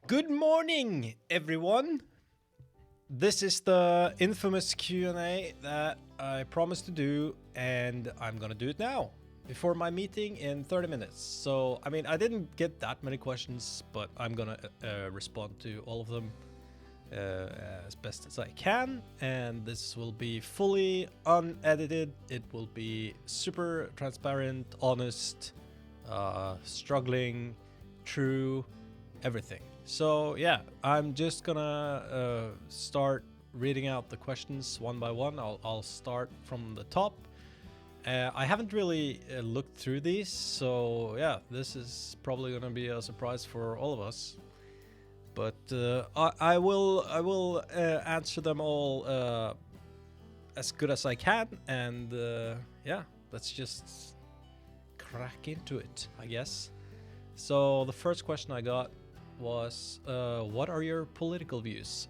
Good morning, everyone. This is the infamous Q&A that I promised to do, and I'm gonna do it now before my meeting in 30 minutes. So, I didn't get that many questions, but I'm gonna respond to all of them as best as I can. And this will be fully unedited. It will be super transparent, honest, struggling, true, everything. So yeah, I'm just gonna start reading out the questions one by one. I'll start from the top. I haven't really looked through these, so yeah, this is probably gonna be a surprise for all of us. But I will answer them all as good as I can, and yeah, let's just crack into it, I guess. So the first question I got was, what are your political views?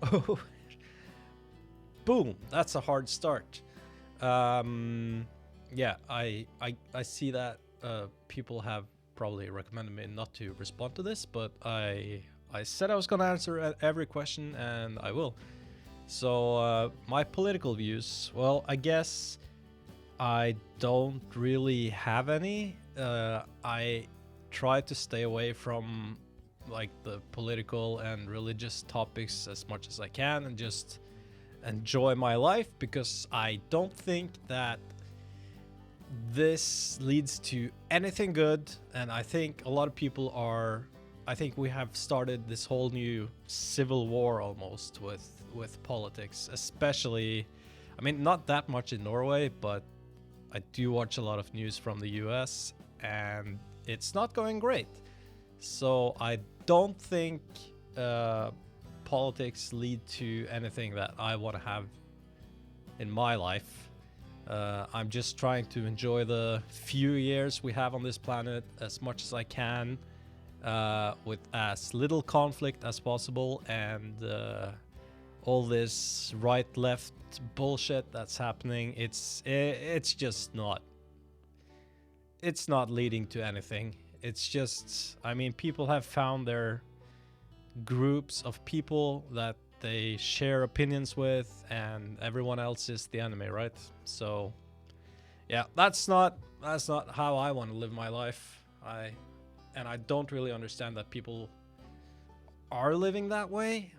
Boom, that's a hard start. Yeah, I see that people have probably recommended me not to respond to this, but I said I was gonna answer every question, and I will. So my political views, well, I guess I don't really have any. I try to stay away from like the political and religious topics as much as I can and just enjoy my life, because I don't think that this leads to anything good. And I think a lot of people are, I think we have started this whole new civil war almost with politics, especially, not that much in Norway, but I do watch a lot of news from the US, and it's not going great. So I don't think politics lead to anything that I want to have in my life. I'm just trying to enjoy the few years we have on this planet as much as I can, with as little conflict as possible, and all this right-left bullshit that's happening. It's just not. It's not leading to anything. It's just, people have found their groups of people that they share opinions with, and everyone else is the enemy, right? So, yeah, that's not how I want to live my life. I don't really understand that people are living that way.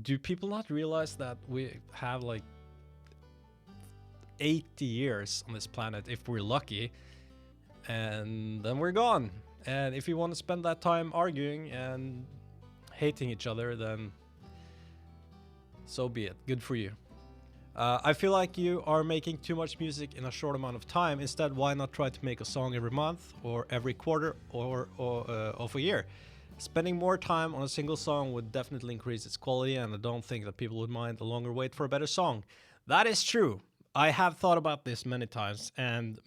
Do people not realize that we have like 80 years on this planet if we're lucky, and then we're gone? And if you want to spend that time arguing and hating each other, then so be it. Good for you. I feel like you are making too much music in a short amount of time. Instead, why not try to make a song every month or every quarter or of a year? Spending more time on a single song would definitely increase its quality, and I don't think that people would mind a longer wait for a better song. That is true. I have thought about this many times, and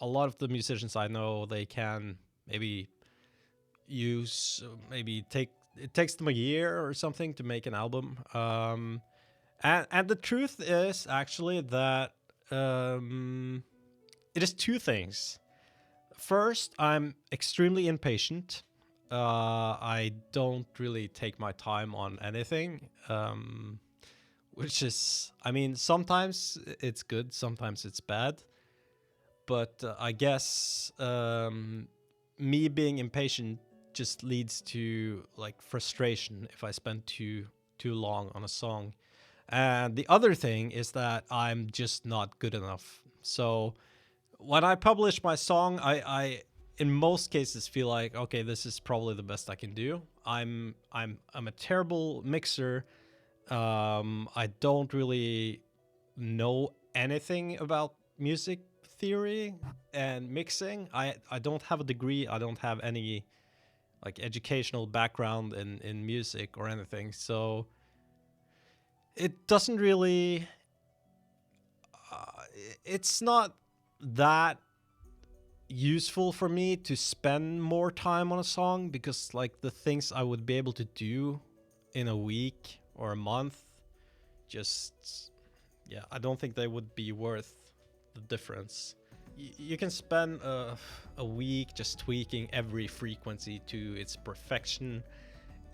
a lot of the musicians I know, they can maybe it takes them a year or something to make an album. And the truth is actually that it is two things. First, I'm extremely impatient. I don't really take my time on anything, which is, sometimes it's good, sometimes it's bad. But I guess me being impatient just leads to like frustration if I spend too long on a song. And the other thing is that I'm just not good enough. So when I publish my song, I in most cases feel like, okay, this is probably the best I can do. I'm a terrible mixer. I don't really know anything about music theory and mixing. I don't have a degree. I don't have any like educational background in music or anything. So it doesn't really it's not that useful for me to spend more time on a song, because like the things I would be able to do in a week or a month, just, yeah, I don't think they would be worth the difference. you can spend a week just tweaking every frequency to its perfection,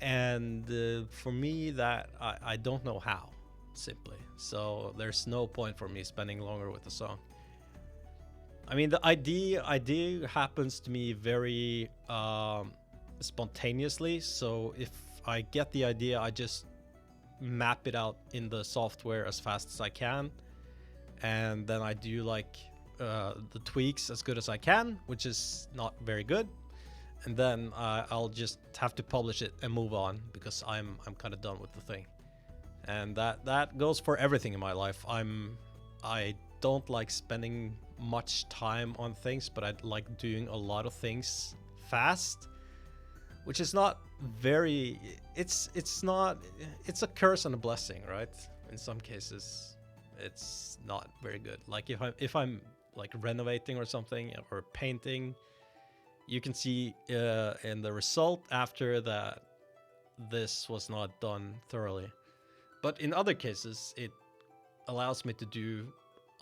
and for me, that I don't know how, simply. So there's no point for me spending longer with the song. I mean, the idea happens to me very spontaneously. So if I get the idea, I just map it out in the software as fast as I can, and then I do like the tweaks as good as I can, which is not very good. And then I'll just have to publish it and move on, because I'm kind of done with the thing. And that goes for everything in my life. I don't like spending much time on things, but I like doing a lot of things fast, which is not very. It's a curse and a blessing, right? In some cases, it's not very good. Like if I'm like renovating or something, or painting, you can see in the result after that this was not done thoroughly. But in other cases, it allows me to do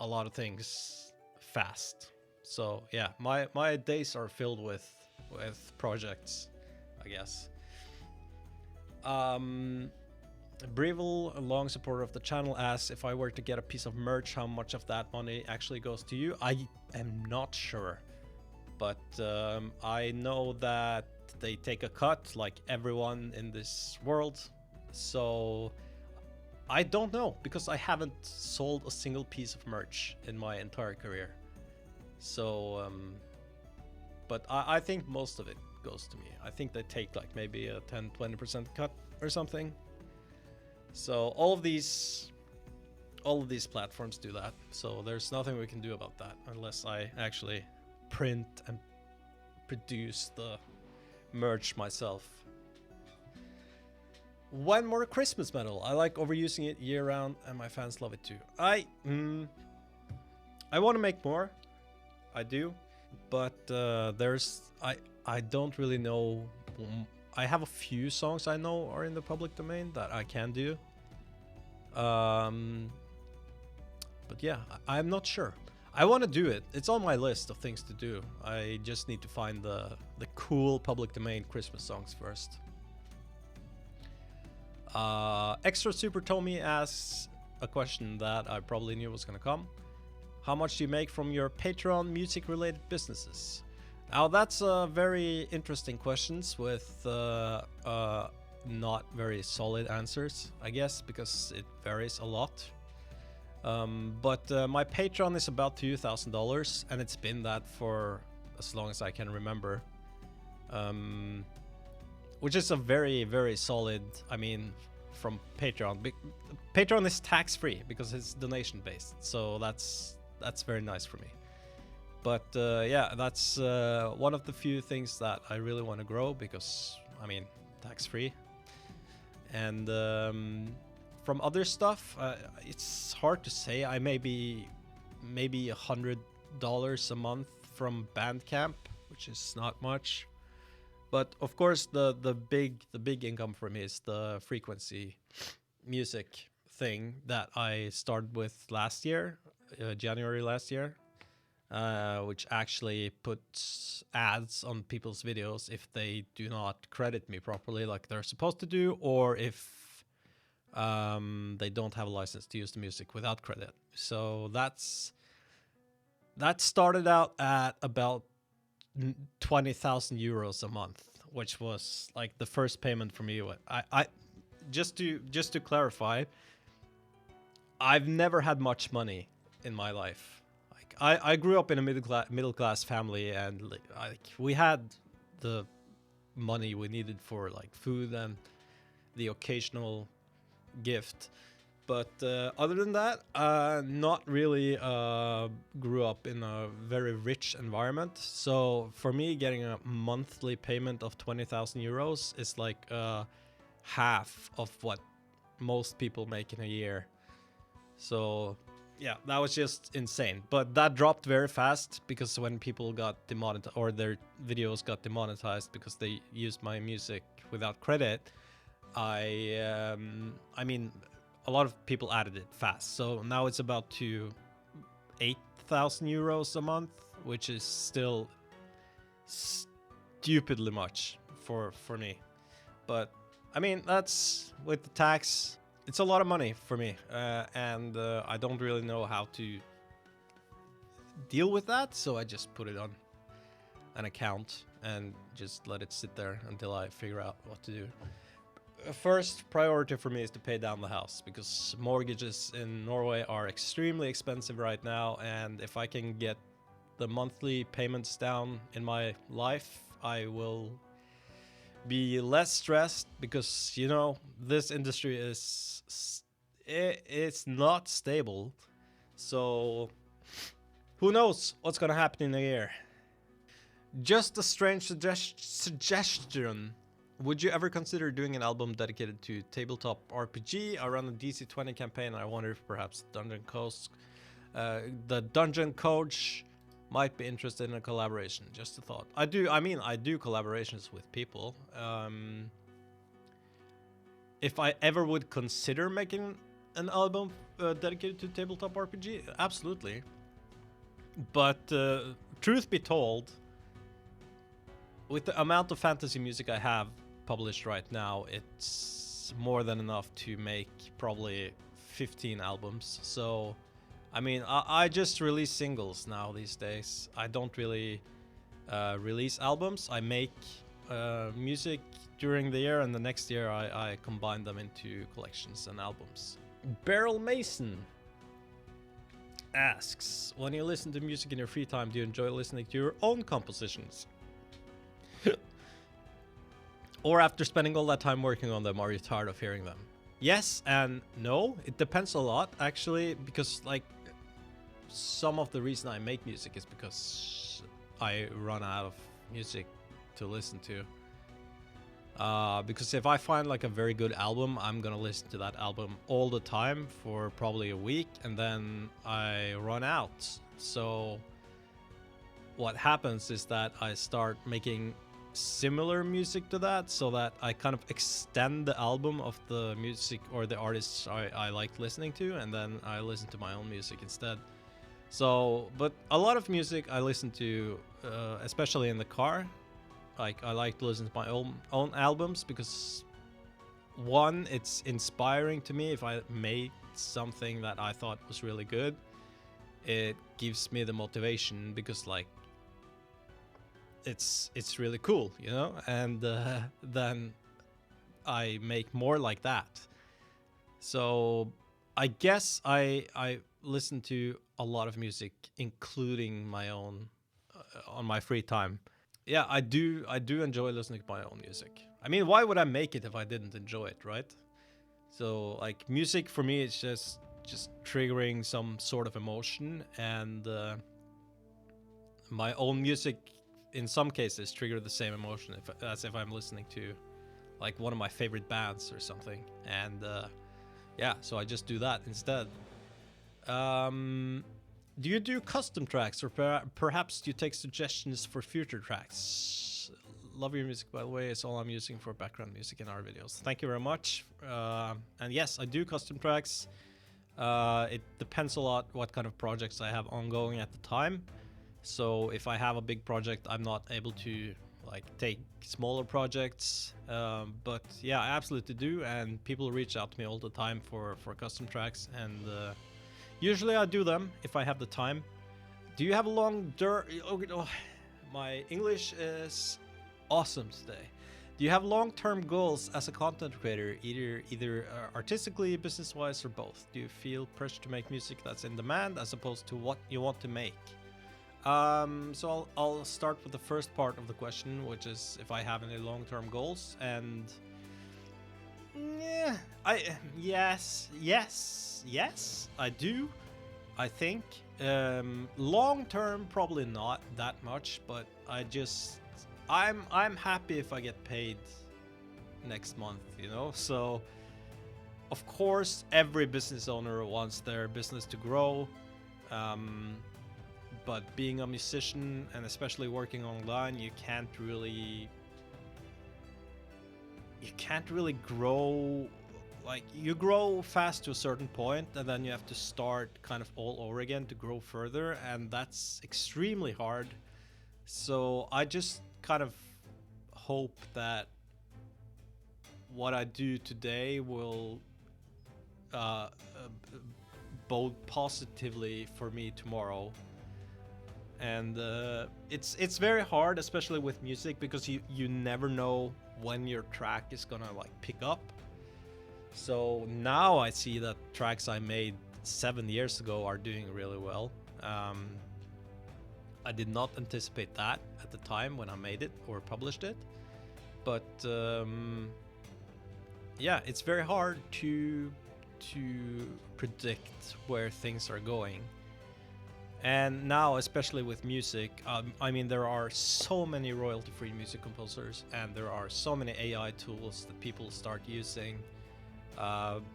a lot of things fast. So yeah, my days are filled with projects, I guess. Breville, a long supporter of the channel, asks, if I were to get a piece of merch, how much of that money actually goes to you? I am not sure, but I know that they take a cut, like everyone in this world. So I don't know, because I haven't sold a single piece of merch in my entire career. So, but I think most of it goes to me. I think they take like maybe a 10-20% cut or something. So all of these platforms do that. So there's nothing we can do about that unless I actually print and produce the merch myself. One more Christmas medal. I like overusing it year round, and my fans love it too. I want to make more. I do, but I don't really know. I have a few songs I know are in the public domain that I can do. But yeah, I'm not sure. I want to do it. It's on my list of things to do. I just need to find the cool public domain Christmas songs first. Extra Super Tommy asks a question that I probably knew was going to come. How much do you make from your Patreon music related businesses? Now that's a very interesting questions with not very solid answers, I guess, because it varies a lot. But my Patreon is about $2,000, and it's been that for as long as I can remember. Which is a very, very solid, I mean, from Patreon. Patreon is tax-free because it's donation-based, so that's very nice for me. But yeah, that's one of the few things that I really want to grow because, I mean, tax-free. And from other stuff, it's hard to say. I maybe $100 a month from Bandcamp, which is not much. But of course, the big income for me is the frequency music thing that I started with last year, January last year, which actually puts ads on people's videos if they do not credit me properly like they're supposed to do, or if they don't have a license to use the music without credit. So that started out at about 20,000 euros a month, which was like the first payment for me. I just to clarify, I've never had much money in my life. Like I grew up in a middle class family, and we had the money we needed for like food and the occasional gift. But other than that, not really grew up in a very rich environment. So for me, getting a monthly payment of 20,000 euros is like half of what most people make in a year. So yeah, that was just insane. But that dropped very fast because when people got demonetized, or their videos got demonetized because they used my music without credit, I mean, a lot of people added it fast. So now it's about to 8,000 euros a month, which is still stupidly much for me. But I mean, that's with the tax, it's a lot of money for me, and I don't really know how to deal with that, so I just put it on an account and just let it sit there until I figure out what to do. First priority for me is to pay down the house, because mortgages in Norway are extremely expensive right now, and if I can get the monthly payments down in my life, I will be less stressed, because, you know, this industry it's not stable. So who knows what's gonna happen in a year? Just a strange suggestion. Would you ever consider doing an album dedicated to tabletop RPG? I run a DC-20 campaign, and I wonder if perhaps the Dungeon Coach might be interested in a collaboration. Just a thought. I do collaborations with people. If I ever would consider making an album dedicated to tabletop RPG, absolutely. But truth be told, with the amount of fantasy music I have published right now, it's more than enough to make probably 15 albums. So, I mean, I just release singles now these days. I don't really release albums. I make music during the year, and the next year I combine them into collections and albums. Beryl Mason asks, when you listen to music in your free time, do you enjoy listening to your own compositions? Or after spending all that time working on them, are you tired of hearing them? Yes and no. It depends a lot, actually, because like some of the reason I make music is because I run out of music to listen to. Because if I find like a very good album, I'm gonna listen to that album all the time for probably a week, and then I run out. So what happens is that I start making similar music to that, so that I kind of extend the album of the music or the artists I like listening to, and then I listen to my own music instead. So, but a lot of music I listen to, especially in the car. Like, I like to listen to my own albums because, one, it's inspiring to me. If I made something that I thought was really good, it gives me the motivation, because like it's really cool, you know, and then I make more like that. So I guess I listen to a lot of music, including my own, on my free time. Yeah, I do enjoy listening to my own music. I mean, why would I make it if I didn't enjoy it, right? So like, music for me is just triggering some sort of emotion, and my own music in some cases trigger the same emotion as if I'm listening to like one of my favorite bands or something. And yeah, so I just do that instead. Do you do custom tracks, or perhaps do you take suggestions for future tracks? Love your music, by the way. It's all I'm using for background music in our videos. Thank you very much. And yes, I do custom tracks. It depends a lot what kind of projects I have ongoing at the time. So if I have a big project, I'm not able to like take smaller projects. But yeah, I absolutely do. And people reach out to me all the time for custom tracks, and usually I do them if I have the time. Do you have a long my English is awesome today. Do you have long-term goals as a content creator, either artistically, business-wise, or both? Do you feel pressure to make music that's in demand as opposed to what you want to make? So I'll start with the first part of the question, which is if I have any long-term goals, and yeah, yes, I do. I think long-term probably not that much, but I'm happy if I get paid next month, you know. So of course every business owner wants their business to grow. But being a musician, and especially working online, you can't really grow like you grow fast to a certain point, and then you have to start kind of all over again to grow further, and that's extremely hard. So I just kind of hope that what I do today will uh, bode positively for me tomorrow. And it's very hard, especially with music, because you never know when your track is gonna like pick up. So now I see that tracks I made 7 years ago are doing really well. I did not anticipate that at the time when I made it or published it, but yeah, it's very hard to predict where things are going. And now, especially with music, I mean, there are so many royalty-free music composers, and there are so many AI tools that people start using.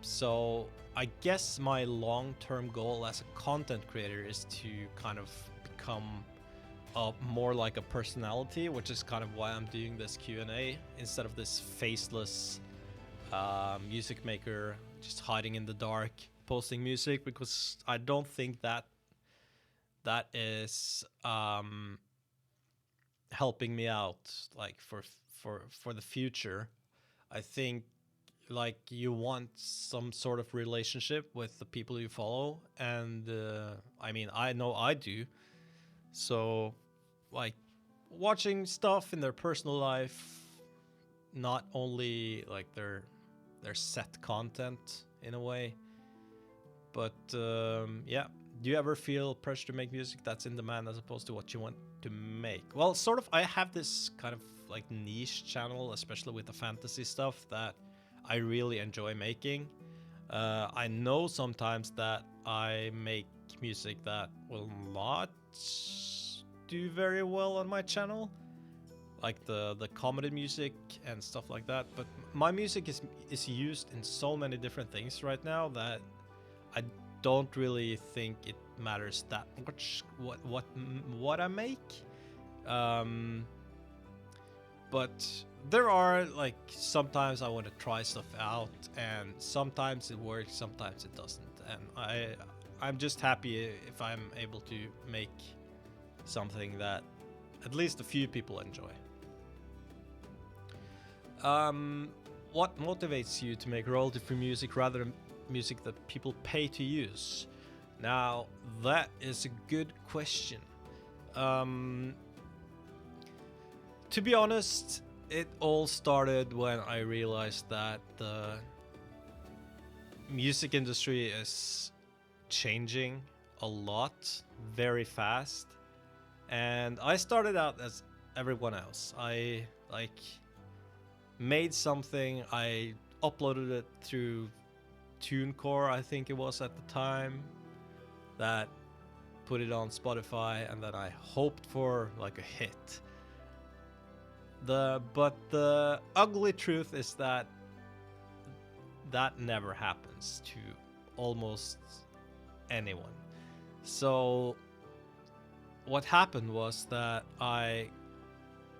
So I guess my long-term goal as a content creator is to kind of become more like a personality, which is kind of why I'm doing this Q&A instead of this faceless music maker just hiding in the dark posting music, because I don't think that is helping me out like for the future. I think like you want some sort of relationship with the people you follow, and I mean, I know I do. So like watching stuff in their personal life, not only like their set content in a way, but yeah. Do you ever feel pressure to make music that's in demand as opposed to what you want to make? Well, sort of. I have this kind of like niche channel, especially with the fantasy stuff, that I really enjoy making. I know sometimes that I make music that will not do very well on my channel, like the comedy music and stuff like that. But my music is used in so many different things right now that I don't really think it matters that much what I make. But there are like sometimes I want to try stuff out, and sometimes it works, sometimes it doesn't, and I'm just happy if I'm able to make something that at least a few people enjoy. What motivates you to make royalty-free music rather than music that people pay to use? Now, that is a good question. To be honest, it all started when I realized that the music industry is changing a lot very fast. And I started out as everyone else. I like made something, I uploaded it through TuneCore, I think it was at the time, that put it on Spotify, and then I hoped for like a hit. But the ugly truth is that never happens to almost anyone. So what happened was that I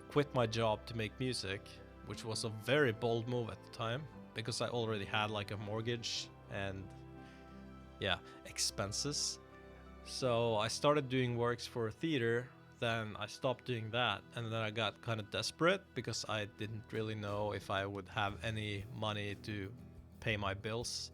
quit my job to make music, which was a very bold move at the time, because I already had like a mortgage and yeah, expenses. So I started doing works for theater, then I stopped doing that, and then I got kind of desperate because I didn't really know if I would have any money to pay my bills.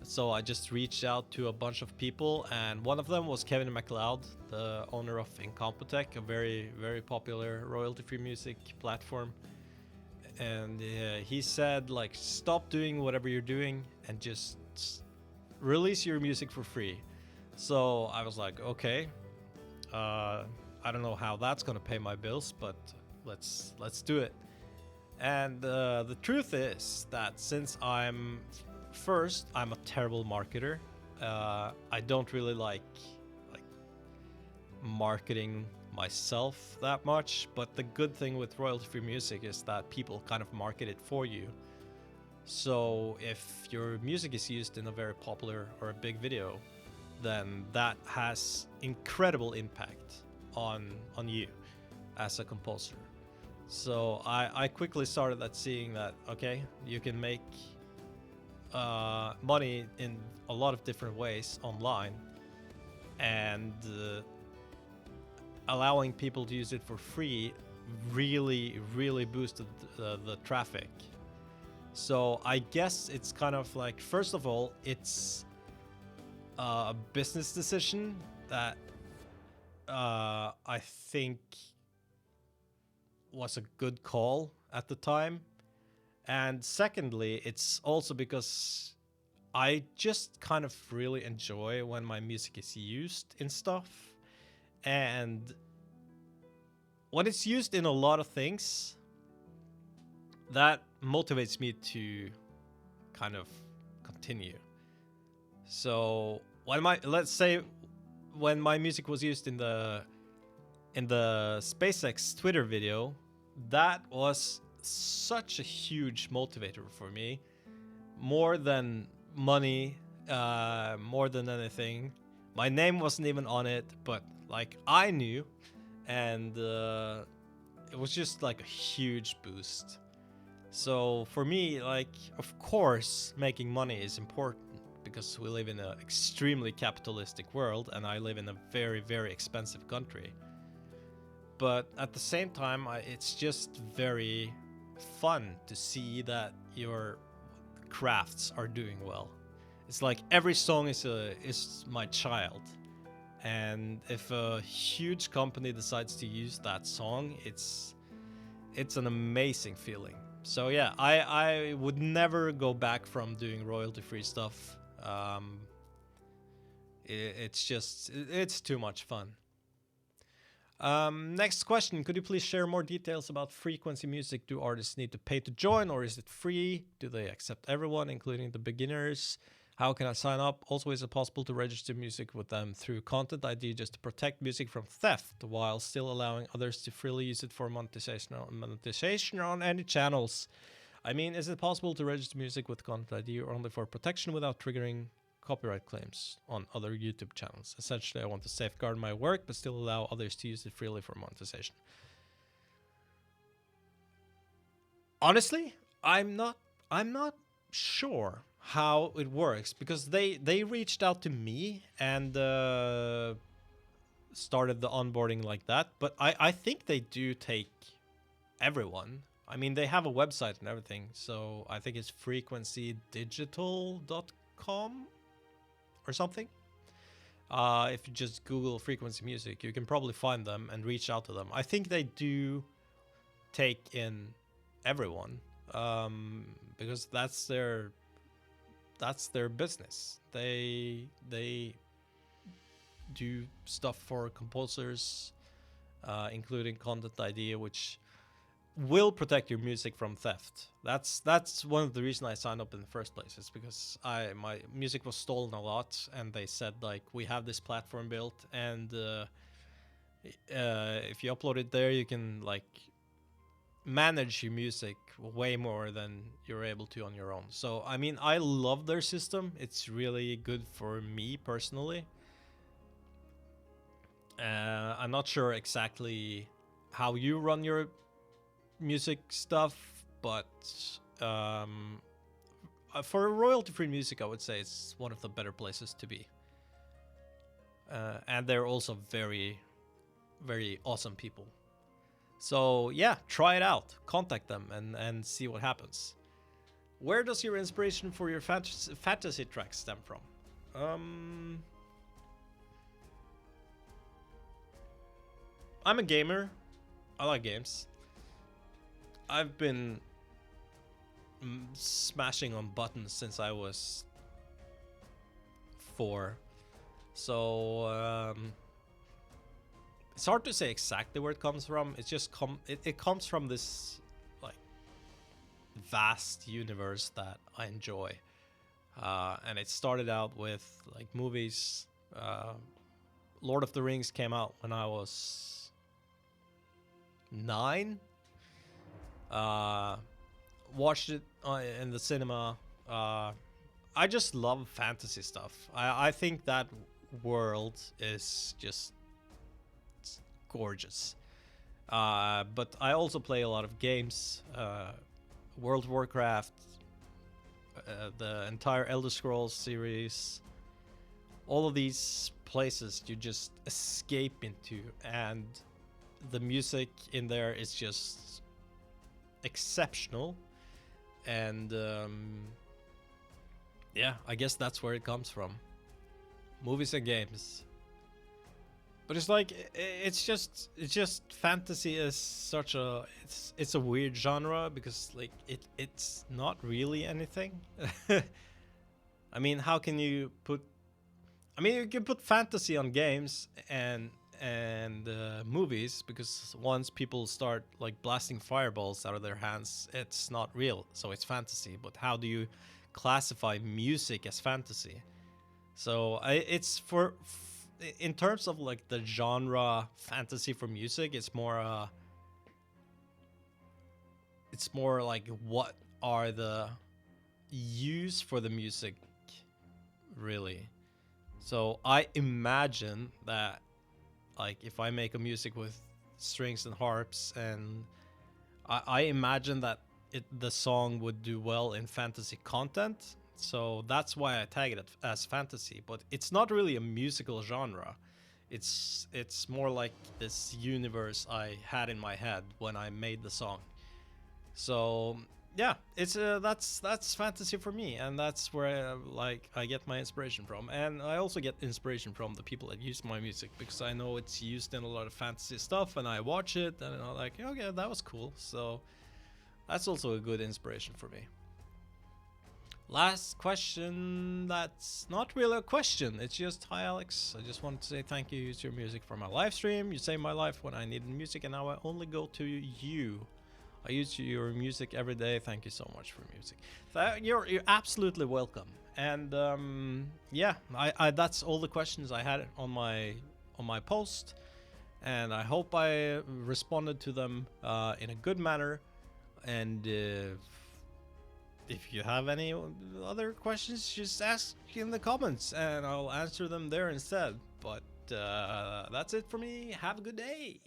So I just reached out to a bunch of people, and one of them was Kevin MacLeod, the owner of Incompetech, a very, very popular royalty-free music platform. And he said, like, stop doing whatever you're doing and just release your music for free. So I was like, okay, I don't know how that's gonna pay my bills, but let's do it. And the truth is that since I'm a terrible marketer. I don't really like marketing myself that much, but the good thing with royalty-free music is that people kind of market it for you. So if your music is used in a very popular or a big video, then that has incredible impact on you as a composer. So I quickly started at seeing that, okay, you can make money in a lot of different ways online, and allowing people to use it for free really boosted the traffic. So I guess it's kind of like, first of all, it's a business decision that I think was a good call at the time. And secondly, it's also because I just kind of really enjoy when my music is used in stuff. And when it's used in a lot of things, that motivates me to kind of continue. So let's say when my music was used in the SpaceX Twitter video, that was such a huge motivator for me, more than money, more than anything. My name wasn't even on it, but like I knew, and it was just like a huge boost. So for me, like, of course, making money is important because we live in an extremely capitalistic world, and I live in a very expensive country. But at the same time, it's just very fun to see that your crafts are doing well. It's like every song is my child, and if a huge company decides to use that song, it's an amazing feeling. So yeah, I would never go back from doing royalty-free stuff. It's too much fun. Next question. Could you please share more details about Frequency Music? Do artists need to pay to join, or is it free? Do they accept everyone, including the beginners? How can I sign up? Also, is it possible to register music with them through Content ID just to protect music from theft while still allowing others to freely use it for monetization on any channels? I mean, is it possible to register music with Content ID or only for protection without triggering copyright claims on other YouTube channels? Essentially, I want to safeguard my work but still allow others to use it freely for monetization. Honestly, I'm not sure how it works, because they reached out to me and started the onboarding like that, but I think they do take everyone. I mean, they have a website and everything, so I think it's frequencydigital.com or something. If you just Google Frequency Music, you can probably find them and reach out to them. I think they do take in everyone, because that's their business. They do stuff for composers, including Content ID, which will protect your music from theft. That's one of the reasons I signed up in the first place. Is because my music was stolen a lot, and they said, like, we have this platform built, and if you upload it there, you can like manage your music way more than you're able to on your own. So I mean, I love their system. It's really good for me personally. I'm not sure exactly how you run your music stuff, but for royalty-free music, I would say it's one of the better places to be. And they're also very awesome people. So yeah, try it out. Contact them and see what happens. Where does your inspiration for your fantasy tracks stem from? I'm a gamer. I like games. I've been smashing on buttons since I was 4. So it's hard to say exactly where it comes from. It's just it comes from this like vast universe that I enjoy, and it started out with like movies. Lord of the Rings came out when I was 9. Watched it in the cinema. I just love fantasy stuff. I think that world is just gorgeous. But I also play a lot of games. World of Warcraft, the entire Elder Scrolls series, all of these places you just escape into, and the music in there is just exceptional. And yeah, I guess that's where it comes from. Movies and games. But it's like it's just fantasy is such a it's a weird genre because like it's not really anything. I mean, how can you put? I mean, you can put fantasy on games and movies, because once people start like blasting fireballs out of their hands, it's not real, so it's fantasy. But how do you classify music as fantasy? So it's in terms of like the genre fantasy for music, it's more like what are the use for the music really. So I imagine that like if I make a music with strings and harps, and I imagine that the song would do well in fantasy content. So that's why I tag it as fantasy, but it's not really a musical genre. It's more like this universe I had in my head when I made the song. So yeah, it's that's fantasy for me, and that's where I get my inspiration from. And I also get inspiration from the people that use my music, because I know it's used in a lot of fantasy stuff, and I watch it and I'm like, okay, that was cool. So that's also a good inspiration for me. Last question, that's not really a question, it's just, hi Alex, I just want to say thank you. Use your music for my live stream. You saved my life when I needed music, and now I only go to you. I use your music every day. Thank you so much for music. You're absolutely welcome. And yeah, I that's all the questions I had on my post, and I hope I responded to them in a good manner. And if you have any other questions, just ask in the comments and I'll answer them there instead. But that's it for me. Have a good day.